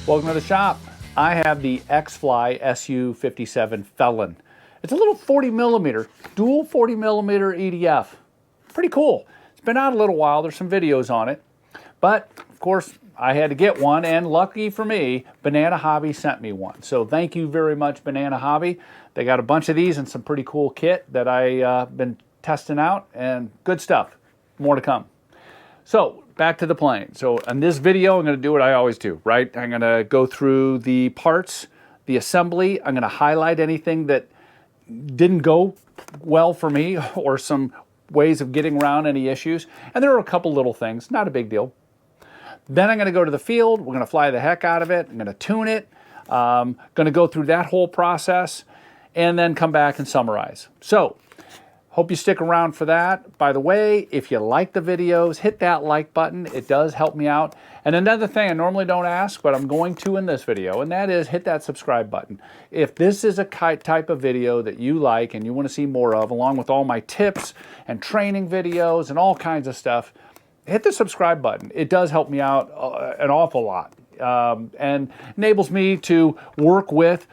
Welcome to the shop. I have the Xfly SU-57 Felon. It's a little 40mm, dual 40mm EDF. Pretty cool. It's been out a little while. There's some videos on it. But, of course, I had to get one, and lucky for me, Banana Hobby sent me one. So thank you very much, Banana Hobby. They got a bunch of these and some pretty cool kit that I've been testing out, and good stuff. More to come. So, back to the plane. So, in this video, I'm going to do what I always do, right? I'm going to go through the parts, the assembly. I'm going to highlight anything that didn't go well for me or some ways of getting around any issues. And there are a couple little things, not a big deal. Then I'm going to go to the field. We're going to fly the heck out of it. I'm going to tune it. Going to go through that whole process and then come back and summarize. So, hope you stick around for that. By the way, if you like the videos, hit that like button. It does help me out. And another thing I normally don't ask, but I'm going to in this video, and that is hit that subscribe button. If this is a type of video that you like and you want to see more of, along with all my tips and training videos and all kinds of stuff, hit the subscribe button. It does help me out an awful lot and enables me to work with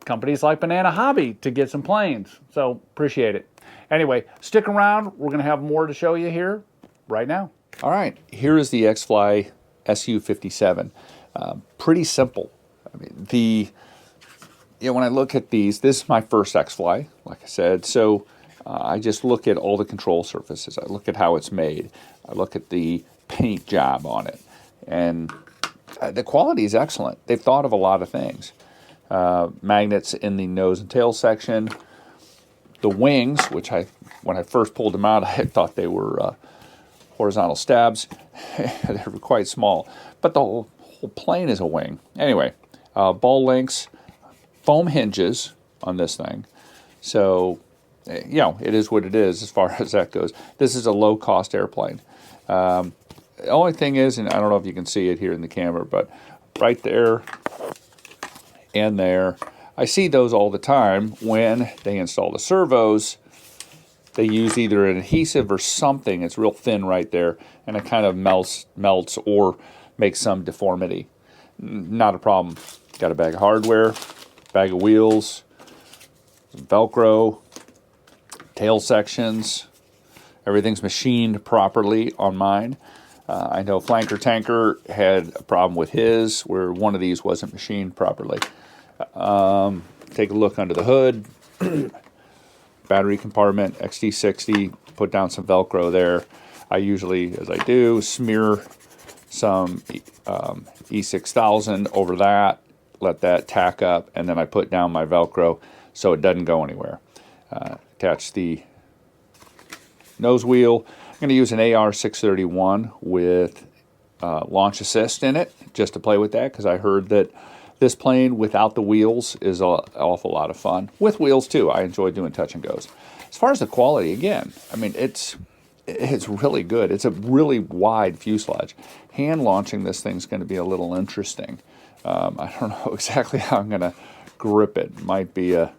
companies like Banana Hobby to get some planes. So appreciate it. Anyway, stick around. We're going to have more to show you here right now. All right, here is the Xfly SU-57. Pretty simple. I mean, when I look at these, this is my first Xfly, like I said. So I just look at all the control surfaces. I look at how it's made. I look at the paint job on it, and the quality is excellent. They've thought of a lot of things. Magnets in the nose and tail section. The wings, which when I first pulled them out, I thought they were horizontal stabs. They were quite small, but the whole plane is a wing. Anyway, ball links, foam hinges on this thing. So, it is what it is as far as that goes. This is a low-cost airplane. The only thing is, and I don't know if you can see it here in the camera, but right there and there, I see those all the time when they install the servos. They use either an adhesive or something. It's real thin right there, and it kind of melts or makes some deformity. Not a problem. Got a bag of hardware, bag of wheels, some Velcro, tail sections. Everything's machined properly on mine. I know Flanker Tanker had a problem with his where one of these wasn't machined properly. Take a look under the hood. Battery compartment, XT60, put down some Velcro there. I usually, as I do, smear some E6000 over that, let that tack up, and then I put down my Velcro so it doesn't go anywhere. Attach the nose wheel. I'm going to use an AR-631 with launch assist in it, just to play with that, because I heard that this plane without the wheels is an awful lot of fun. With wheels, too. I enjoy doing touch and goes. As far as the quality, again, I mean, it's really good. It's a really wide fuselage. Hand launching this thing's going to be a little interesting. I don't know exactly how I'm going to grip it. Might be a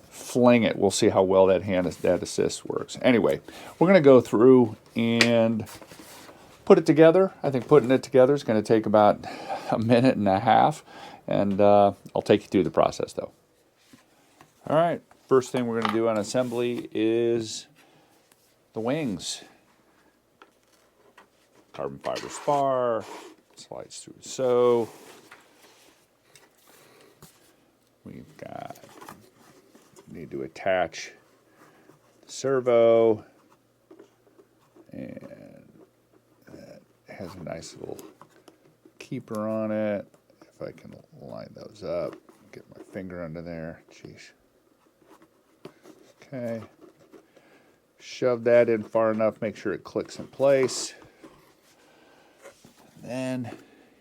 fling it. We'll see how well that that assist works. Anyway, we're going to go through and put it together. I think putting it together is going to take about a minute and a half. And I'll take you through the process, though. All right, first thing we're going to do on assembly is the wings. Carbon fiber spar, slides through so. Need to attach the servo, and that has a nice little keeper on it. If I can line those up, get my finger under there. Jeez. Okay. Shove that in far enough, make sure it clicks in place. And then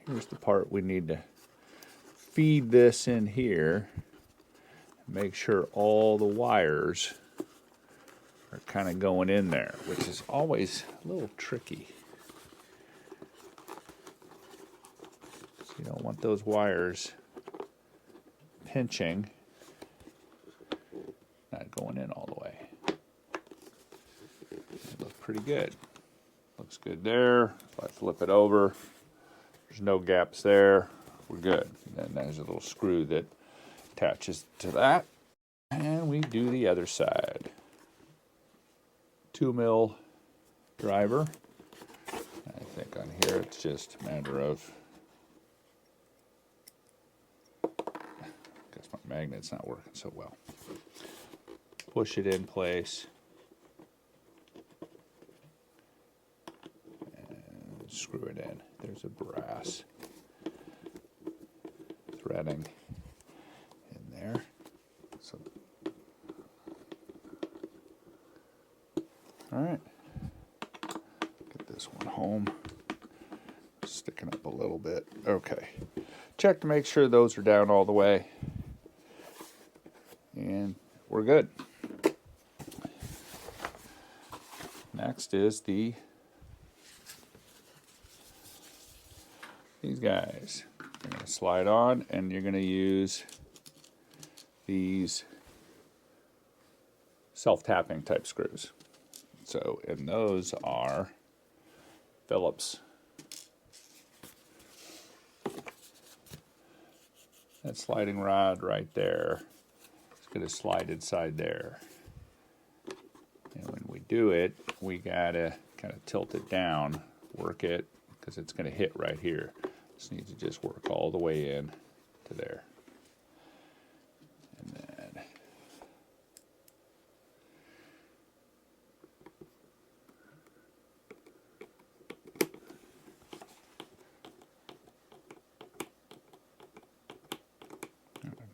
here's the part we need to feed this in here. Make sure all the wires are kind of going in there, which is always a little tricky. You don't want those wires pinching, not going in all the way. It looks pretty good. Looks good there. If I flip it over, there's no gaps there. we're good. Then there's a little screw that attaches to that. And we do the other side. 2mm driver. I think on here it's just a matter of, I guess my magnet's not working so well. Push it in place. And screw it in. There's a brass threading in there. So, all right. Get this one home. Sticking up a little bit. Okay. Check to make sure those are down all the way. And we're good. Next is these guys. You're going to slide on, and you're going to use these self-tapping type screws. So, and those are Phillips. That sliding rod right there is going to slide inside there. And when we do it, we got to kind of tilt it down, work it, because it's going to hit right here. This needs to just work all the way in to there. And then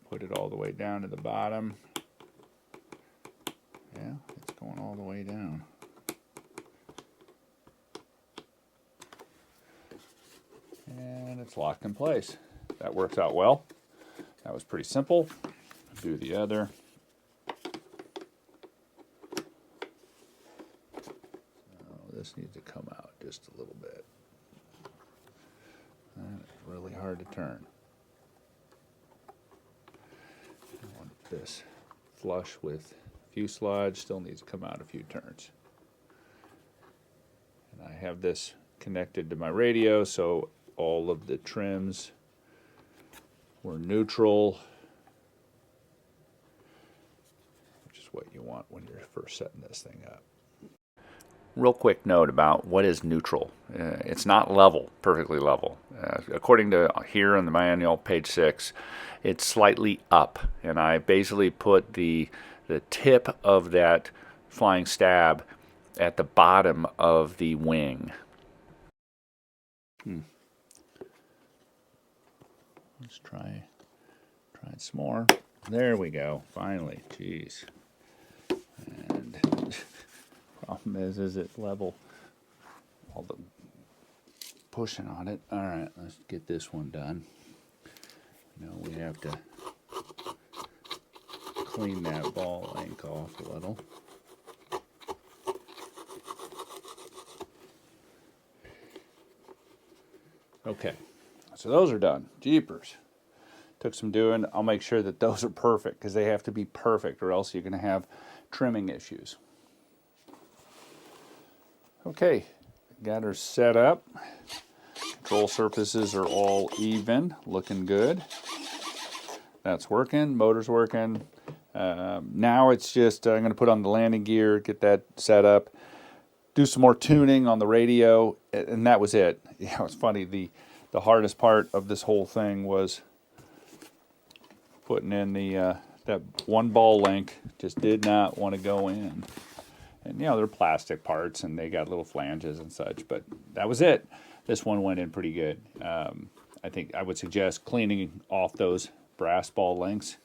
put it all the way down to the bottom. Yeah, it's going all the way down. And it's locked in place. That works out well. That was pretty simple. Do the other. Oh, this needs to come out just a little bit. And it's really hard to turn. I want this flush with fuselage, still needs to come out a few turns. And I have this connected to my radio, so all of the trims were neutral, which is what you want when you're first setting this thing up. Real quick note about what is neutral. It's not level, perfectly level. According to here in the manual, page 6, it's slightly up, and I basically put the tip of that flying stab at the bottom of the wing. Let's try it some more. There we go. Finally, jeez. And problem is it level? All the pushing on it. All right, let's get this one done. Now we have to clean that ball link off a little. Okay, so those are done. Jeepers. Took some doing. I'll make sure that those are perfect, because they have to be perfect, or else you're going to have trimming issues. Okay, got her set up. Control surfaces are all even, looking good. That's working, motor's working. Now it's just, I'm going to put on the landing gear, get that set up, do some more tuning on the radio, and that was it. Yeah, it's funny, the hardest part of this whole thing was putting in the that one ball link. Just did not want to go in. And, you know, they're plastic parts, and they got little flanges and such, but that was it. This one went in pretty good. I think I would suggest cleaning off those brass ball links.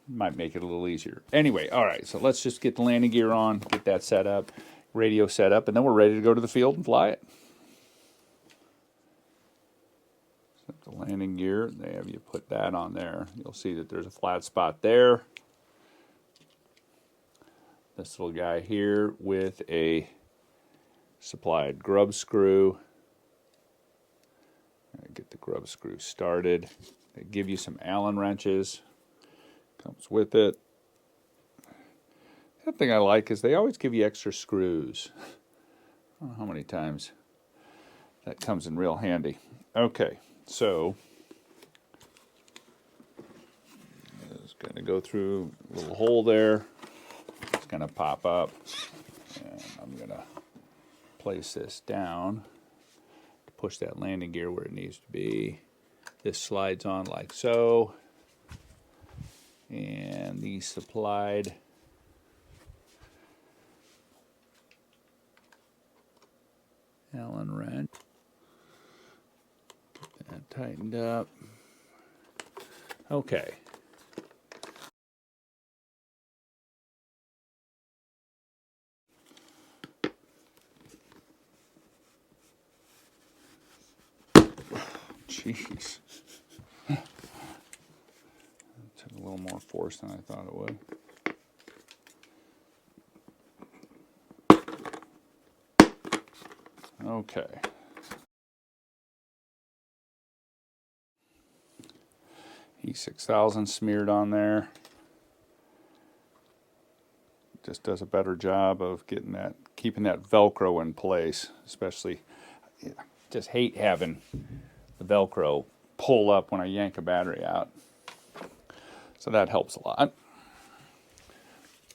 Might make it a little easier. Anyway, all right, so let's just get the landing gear on, get that set up, radio set up, and then we're ready to go to the field and fly it. Set the landing gear, they have you put that on there. You'll see that there's a flat spot there. This little guy here with a supplied grub screw. Get the grub screw started. They give you some Allen wrenches. Comes with it. The other thing I like is they always give you extra screws. I don't know how many times that comes in real handy. Okay, so Gonna go through a little hole there. It's gonna pop up, and I'm gonna place this down to push that landing gear where it needs to be. This slides on like so, and the supplied Allen wrench. Get that tightened up. Okay. Jeez. It took a little more force than I thought it would. Okay. E6000 smeared on there. Just does a better job of getting that, keeping that Velcro in place. Especially, just hate having the Velcro pull up when I yank a battery out. So that helps a lot.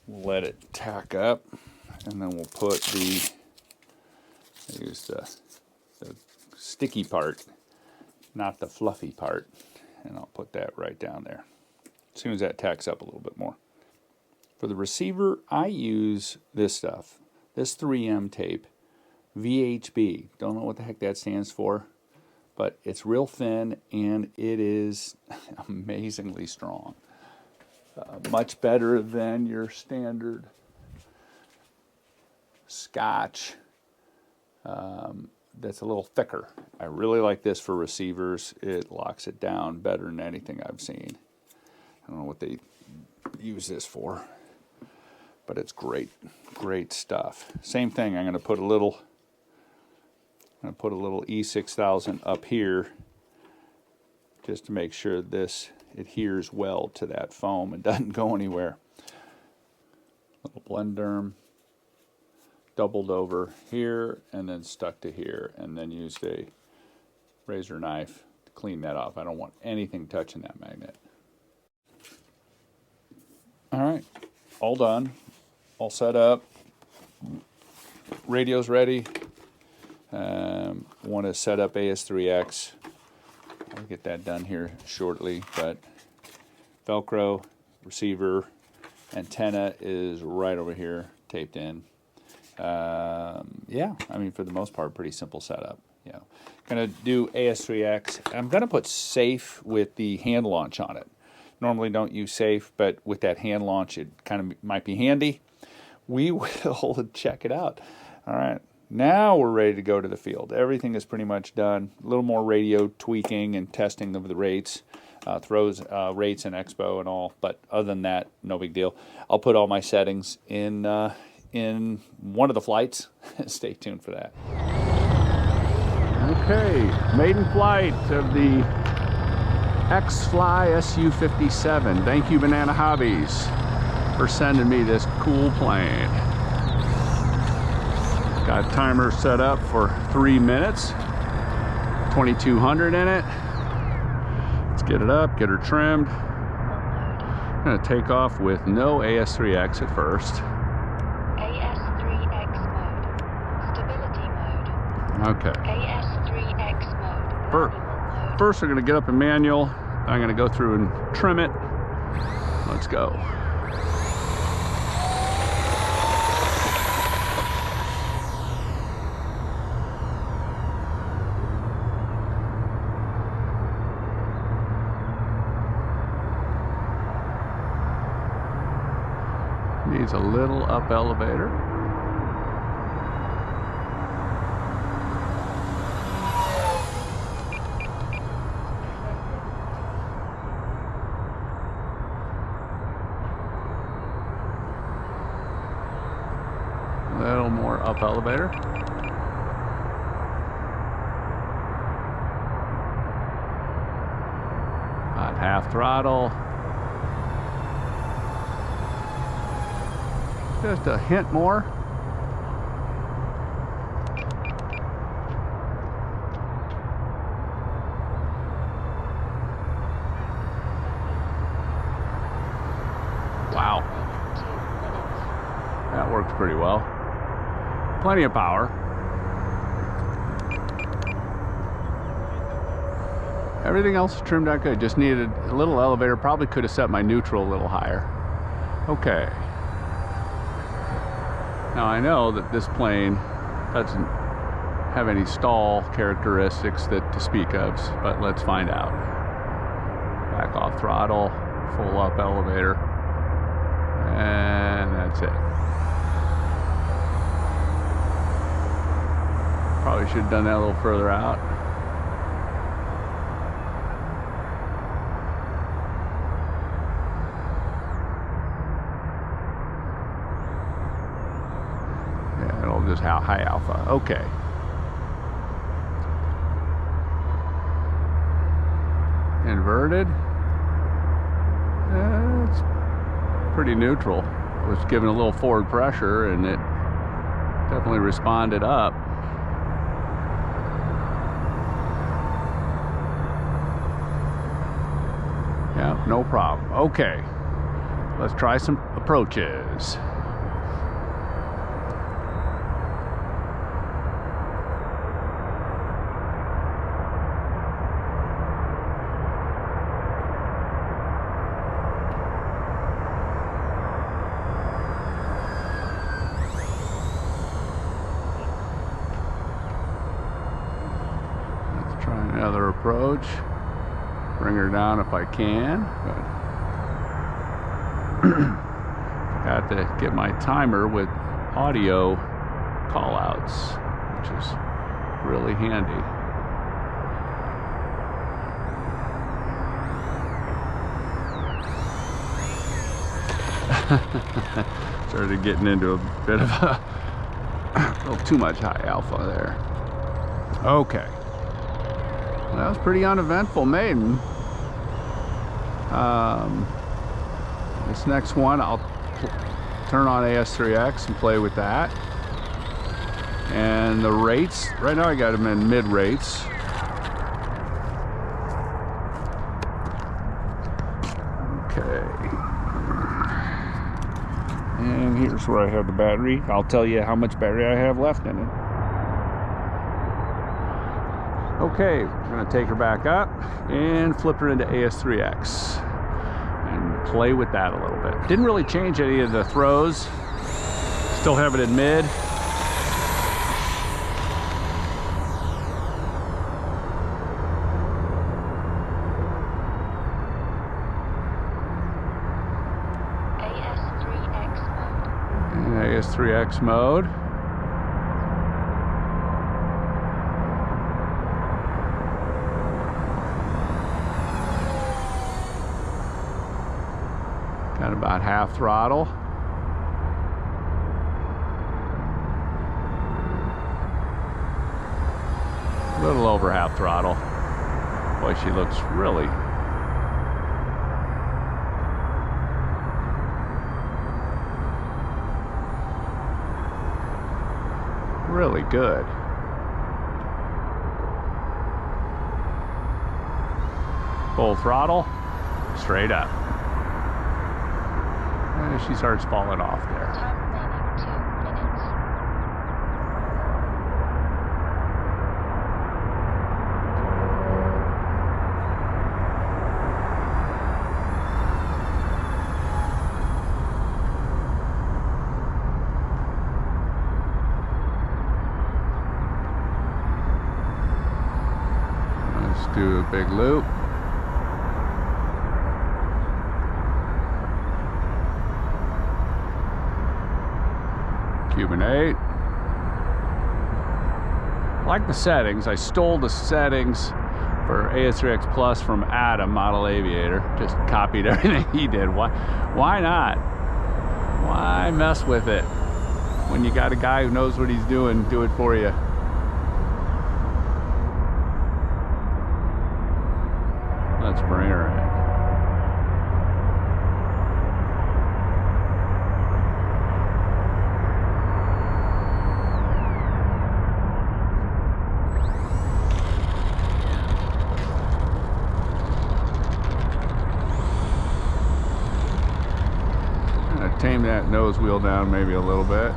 We'll let it tack up, and then we'll put use the sticky part, not the fluffy part, and I'll put that right down there as soon as that tacks up a little bit more. For the receiver, I use this stuff, this 3M tape, VHB. Don't know what the heck that stands for, but it's real thin and it is amazingly strong. Much better than your standard Scotch. That's a little thicker. I really like this for receivers. It locks it down better than anything I've seen. I don't know what they use this for, but it's great, great stuff. Same thing. I'm going to put a little E6000 up here just to make sure this adheres well to that foam and doesn't go anywhere. Little Blenderm doubled over here and then stuck to here, and then used a razor knife to clean that off. I don't want anything touching that magnet. All right, all done, all set up. Radio's ready. Want to set up AS3X. I'll get that done here shortly, but Velcro, receiver, antenna is right over here, taped in. Yeah, I mean, for the most part, pretty simple setup. You know, gonna do AS3X. I'm gonna put safe with the hand launch on it. Normally don't use safe, but with that hand launch, it kind of might be handy. We will check it out. All right, now we're ready to go to the field. Everything is pretty much done. A little more radio tweaking and testing of the rates, throws, rates and expo and all, but other than that, no big deal. I'll put all my settings in one of the flights. Stay tuned for that. Okay, maiden flight of the Xfly SU-57. Thank you, Banana Hobbies, for sending me this cool plane. Got timer set up for 3 minutes. 2200 in it. Let's get it up, get her trimmed. I'm gonna take off with no AS3X at first. AS3X mode. Stability mode. Okay. AS3X mode. Manual mode. First, we're going to get up in manual. I'm going to go through and trim it. Let's go. Needs a little up elevator. A little more up elevator. About half throttle. Just a hint more. pretty well. Plenty of power. Everything else is trimmed out good. Just needed a little elevator. Probably could have set my neutral a little higher. Okay. Now I know that this plane doesn't have any stall characteristics to speak of, but let's find out. Back off throttle, full up elevator, and that's it. Probably should have done that a little further out. Yeah, it'll just high alpha. Okay. Inverted. It's pretty neutral. I was given a little forward pressure and it definitely responded up. Yeah, no problem. Okay, let's try some approaches. Another approach. Bring her down if I can. Got to get my timer with audio callouts, which is really handy. Started getting into a bit of a little too much high alpha there. Okay. That was pretty uneventful, Maiden. This next one, I'll turn on AS3X and play with that. And the rates, right now I got them in mid rates. Okay. And here's where I have the battery. I'll tell you how much battery I have left in it. Okay, we're going to take her back up and flip her into AS3X and play with that a little bit. Didn't really change any of the throws. Still have it in mid. AS3X mode. Got about half throttle. A little over half throttle. Boy, she looks really good. Full throttle, straight up. And she starts falling off there. Time remaining 2 minutes. Let's do a big loop. Cuban 8. I like the settings. I stole the settings for AS3X Plus from Adam, Model Aviator. Just copied everything he did. Why not? Why mess with it when you got a guy who knows what he's doing do it for you? Let's bring her in. Tame that nose wheel down maybe a little bit.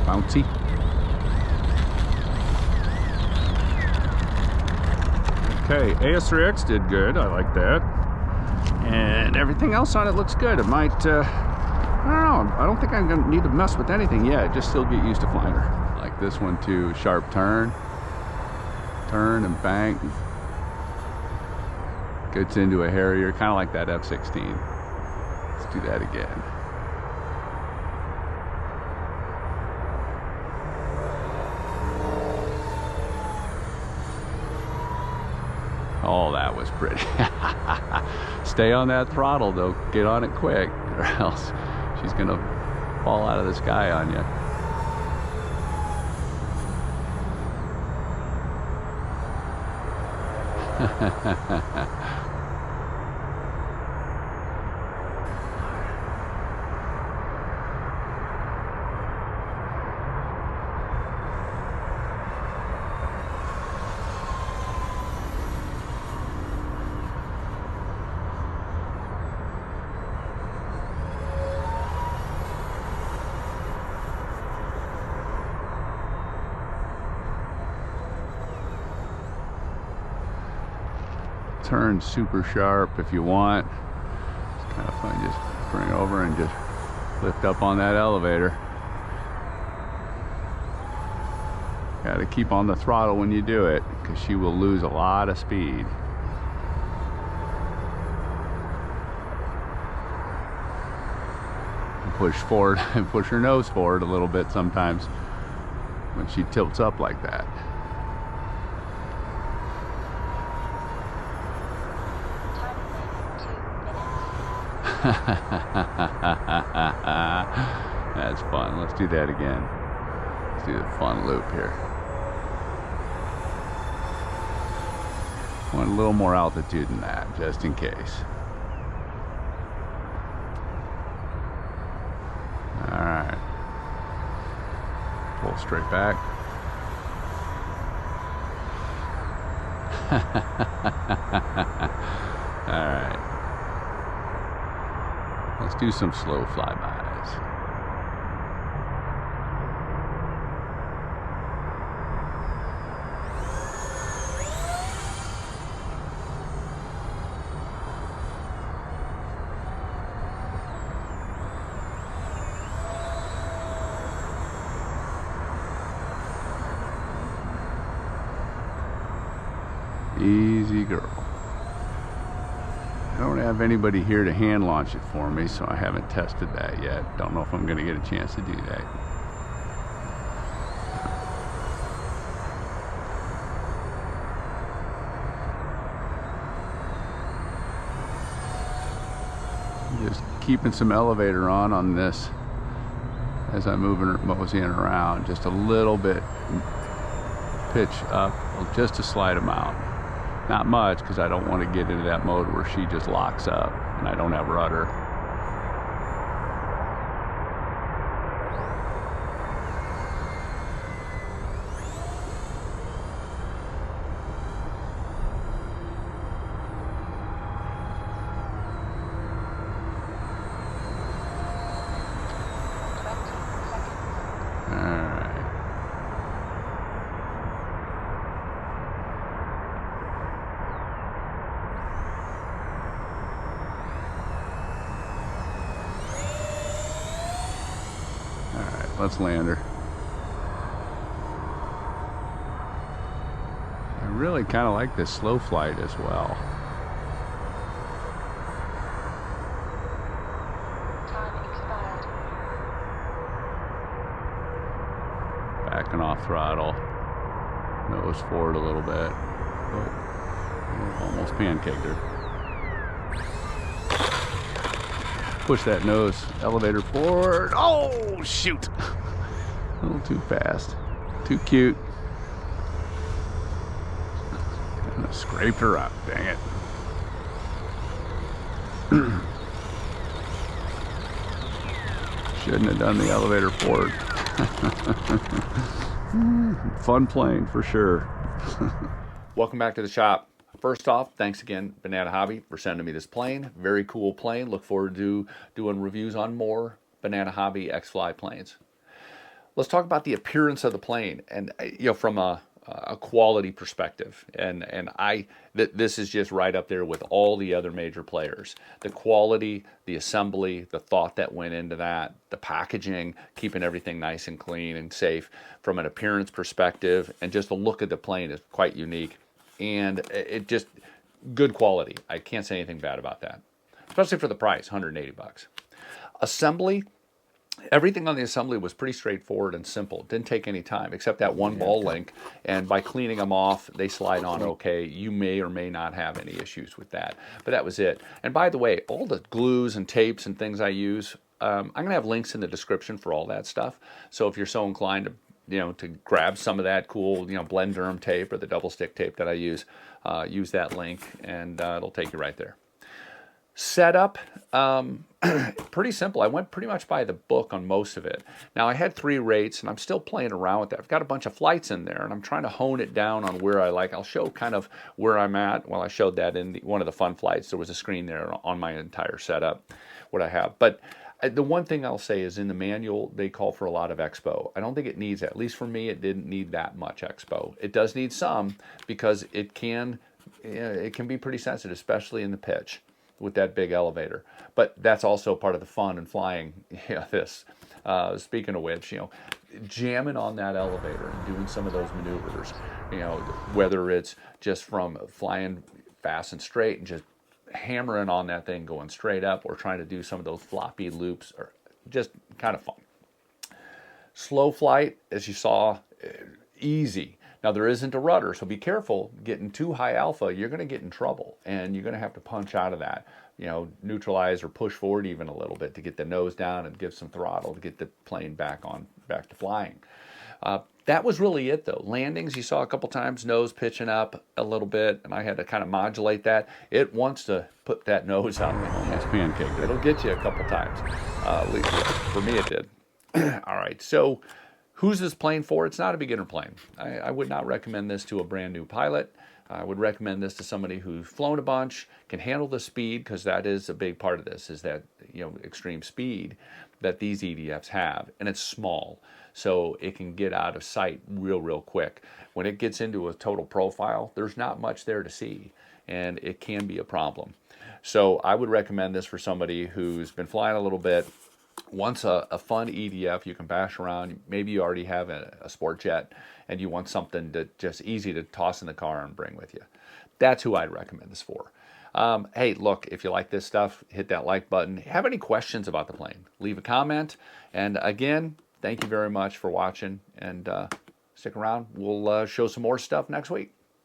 Bouncy. Okay, AS3X did good. I like that. And everything else on it looks good. It might, I don't know. I don't think I'm going to need to mess with anything yet. Just still get used to flying her. Like this one too. Sharp turn. Turn and bank. Gets into a Harrier. Kind of like that F-16. Let's do that again. Oh, that was pretty. Stay on that throttle though. Get on it quick or else she's gonna fall out of the sky on you. Turn super sharp if you want. It's kind of fun. Just bring it over and just lift up on that elevator. Got to keep on the throttle when you do it because she will lose a lot of speed. And push forward and push her nose forward a little bit sometimes when she tilts up like that. That's fun. Let's do that again. Let's do the fun loop here. Want a little more altitude than that, just in case. Alright. Pull straight back. Alright. Let's do some slow flybys. Easy girl. I don't have anybody here to hand launch it for me, so I haven't tested that yet. Don't know if I'm going to get a chance to do that. Just keeping some elevator on this as I'm moseying around. Just a little bit pitch up, just a slight amount. Not much, because I don't want to get into that mode where she just locks up and I don't have rudder. Let's land her. I really kind of like this slow flight as well. Time expired. Backing off throttle. Nose forward a little bit. Oh, almost pancaked her. Push that nose elevator forward. Oh, shoot. A little too fast. Too cute. Kind of scraped her up. Dang it. Shouldn't have done the elevator forward. Fun plane for sure. Welcome back to the shop. First off, thanks again, Banana Hobby, for sending me this plane. Very cool plane. Look forward to doing reviews on more Banana Hobby Xfly planes. Let's talk about the appearance of the plane, and from a quality perspective, and this is just right up there with all the other major players. The quality, the assembly, the thought that went into that, the packaging, keeping everything nice and clean and safe from an appearance perspective, and just the look of the plane is quite unique, and it just good quality. I can't say anything bad about that, especially for the price, $180. Assembly. Everything on the assembly was pretty straightforward and simple. Didn't take any time, except that one ball link. And by cleaning them off, they slide on okay. You may or may not have any issues with that. But that was it. And by the way, all the glues and tapes and things I use, I'm going to have links in the description for all that stuff. So if you're so inclined to grab some of that cool, blend Durham tape or the double stick tape that I use that link, and it'll take you right there. Setup, pretty simple. I went pretty much by the book on most of it. Now, I had 3 rates, and I'm still playing around with that. I've got a bunch of flights in there, and I'm trying to hone it down on where I like. I'll show kind of where I'm at. Well, I showed that in one of the fun flights. There was a screen there on my entire setup, what I have. But the one thing I'll say is in the manual, they call for a lot of expo. I don't think it needs that. At least for me, it didn't need that much expo. It does need some because it can be pretty sensitive, especially in the pitch with that big elevator. But that's also part of the fun in flying this. Speaking of which, jamming on that elevator and doing some of those maneuvers, whether it's just from flying fast and straight and just hammering on that thing going straight up, or trying to do some of those floppy loops, are just kind of fun. Slow flight, as you saw, easy. Now, there isn't a rudder, so be careful. Getting too high alpha, you're going to get in trouble, and you're going to have to punch out of that, neutralize or push forward even a little bit to get the nose down and give some throttle to get the plane back to flying. That was really it, though. Landings, you saw a couple times, nose pitching up a little bit, and I had to kind of modulate that. It wants to put that nose out and almost pancake. It'll get you a couple times. At least for me, it did. All right, so who's this plane for? It's not a beginner plane. I would not recommend this to a brand new pilot. I would recommend this to somebody who's flown a bunch, can handle the speed, because that is a big part of this, is that extreme speed that these EDFs have, and it's small, so it can get out of sight real quick. When it gets into a total profile, there's not much there to see, and it can be a problem. So I would recommend this for somebody who's been flying a little bit, wants a fun EDF you can bash around. Maybe you already have a sport jet and you want something to just easy to toss in the car and bring with you. That's who I'd recommend this for. Hey, look, if you like this stuff, hit that like button. Have any questions about the plane, leave a comment. And again, thank you very much for watching, and stick around. We'll show some more stuff next week.